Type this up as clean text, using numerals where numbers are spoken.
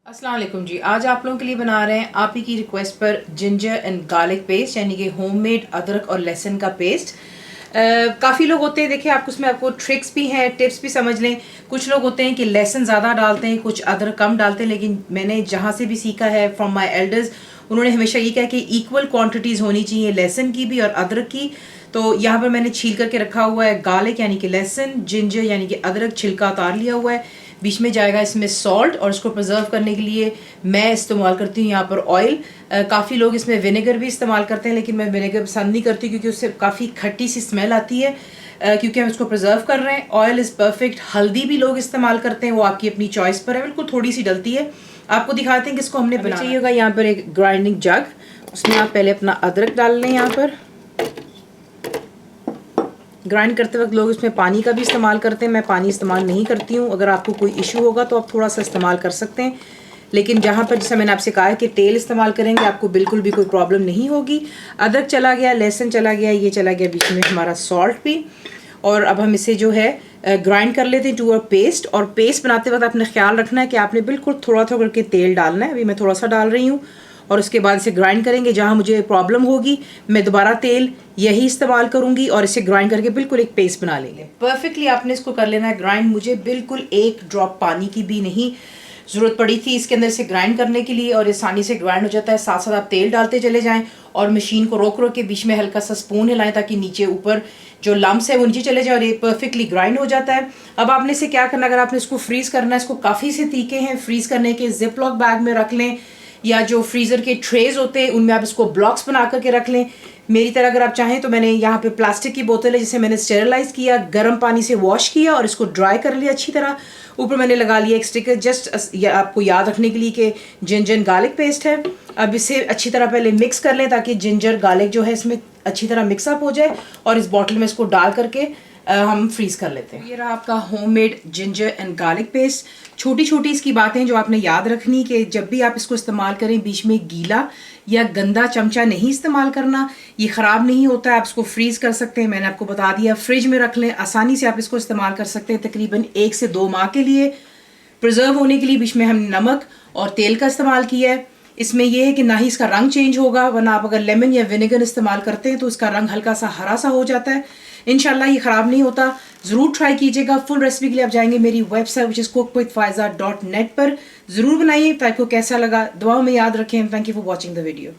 अस्सलाम वालेकुम जी। आज आप लोगों के लिए बना रहे हैं आप ही की रिक्वेस्ट पर जिंजर एंड गार्लिक पेस्ट, यानी कि होममेड अदरक और लहसुन का पेस्ट। काफ़ी लोग होते हैं, देखिए आपको उसमें आपको ट्रिक्स भी हैं, टिप्स भी समझ लें। कुछ लोग होते हैं कि लहसुन ज़्यादा डालते हैं, कुछ अदरक कम डालते हैं, लेकिन मैंने जहाँ से भी सीखा है फ्रॉम माई एल्डर्स, उन्होंने हमेशा ये कहा कि इक्वल क्वांटिटीज़ होनी चाहिए लहसुन की भी और अदरक की। तो यहाँ पर मैंने छील करके रखा हुआ है गार्लिक यानी कि लहसुन, जिंजर यानी कि अदरक छिलका उतार लिया हुआ है। बीच में जाएगा इसमें सॉल्ट, और इसको प्रिजर्व करने के लिए मैं इस्तेमाल करती हूँ यहाँ पर ऑयल। काफ़ी लोग इसमें विनेगर भी इस्तेमाल करते हैं, लेकिन मैं विनेगर पसंद नहीं करती क्योंकि उससे काफ़ी खट्टी सी स्मेल आती है। क्योंकि हम इसको प्रिजर्व कर रहे हैं। Oil is perfect. हल्दी भी लोग इस्तेमाल करते हैं, वो आपकी अपनी चॉइस पर है, बिल्कुल थोड़ी सी डलती है। आपको दिखाते हैं कि इसको हमने बनाना चाहिएगा। यहाँ पर एक ग्राइंडिंग जग, उसमें आप पहले अपना अदरक डाल लें। यहाँ पर ग्राइंड करते वक्त लोग इसमें पानी का भी इस्तेमाल करते हैं, मैं पानी इस्तेमाल नहीं करती हूँ। अगर आपको कोई इशू होगा तो आप थोड़ा सा इस्तेमाल कर सकते हैं, लेकिन जहाँ पर जैसे मैंने आपसे कहा है कि तेल इस्तेमाल करेंगे आपको बिल्कुल भी कोई प्रॉब्लम नहीं होगी। अदरक चला गया, लहसुन चला गया, ये चला गया बीच में हमारा सॉल्ट भी। और अब हम इसे जो है ग्राइंड कर लेते हैं टू अ पेस्ट। और पेस्ट बनाते वक्त आपने ख्याल रखना है कि आपने बिल्कुल थोड़ा थोड़ा करके तेल डालना है। अभी मैं थोड़ा सा डाल रही हूँ, और उसके बाद इसे ग्राइंड करेंगे। जहाँ मुझे प्रॉब्लम होगी मैं दोबारा तेल यही इस्तेमाल करूँगी, और इसे ग्राइंड करके बिल्कुल एक पेस्ट बना लेंगे। परफेक्टली आपने इसको कर लेना है ग्राइंड। मुझे बिल्कुल एक ड्रॉप पानी की भी नहीं ज़रूरत पड़ी थी इसके अंदर से ग्राइंड करने के लिए, और आसानी से ग्राइंड हो जाता है। साथ साथ आप तेल डालते चले जाएं, और मशीन को रोक रोक के बीच में हल्का सा स्पून हिलाएं ताकि नीचे ऊपर जो लम्स है वो नीचे चले जाए, और ये परफेक्टली ग्राइंड हो जाता है। अब आपने इसे क्या करना, अगर आपने इसको फ्रीज़ करना है, इसको काफ़ी से तरीके हैं फ्रीज़ करने के। जिप लॉक बैग में रख लें, या जो फ्रीज़र के ट्रेज होते हैं उनमें आप इसको ब्लॉक्स बना करके रख लें। मेरी तरह अगर आप चाहें तो मैंने यहाँ पे प्लास्टिक की बोतल है जिसे मैंने स्टेरलाइज किया, गर्म पानी से वॉश किया और इसको ड्राई कर लिया अच्छी तरह। ऊपर मैंने लगा लिया एक स्टिकर, जस्ट आपको याद रखने के लिए कि जिंजर गार्लिक पेस्ट है। अब इसे अच्छी तरह पहले मिक्स कर लें ताकि जिंजर गार्लिक जो है इसमें अच्छी तरह मिक्सअप हो जाए, और इस बॉटल में इसको डाल करके हम फ्रीज़ कर लेते हैं। ये रहा आपका homemade ginger and garlic paste. छोटी छोटी इसकी बातें जो आपने याद रखनी कि जब भी आप इसको इस्तेमाल करें बीच में गीला या गंदा चमचा नहीं इस्तेमाल करना। ये ख़राब नहीं होता है, आप इसको फ्रीज़ कर सकते हैं, मैंने आपको बता दिया। फ्रिज में रख लें, आसानी से आप इसको इस्तेमाल कर सकते हैं तकरीबन 1 से 2 माह के लिए। प्रिजर्व होने के लिए बीच में हमने नमक और तेल का इस्तेमाल किया है। इसमें यह है कि ना ही इसका रंग चेंज होगा, वरना आप अगर लेमन या विनेगर इस्तेमाल करते हैं तो इसका रंग हल्का सा हरा सा हो जाता है। इंशाल्लाह ये ख़राब नहीं होता, ज़रूर ट्राई कीजिएगा। फुल रेसिपी के लिए आप जाएंगे मेरी वेबसाइट विच इज़ cookWithFaiza.net पर। ज़रूर बनाइए। तो आपको कैसा लगा दुआओं में याद रखें। Thank you for watching the video.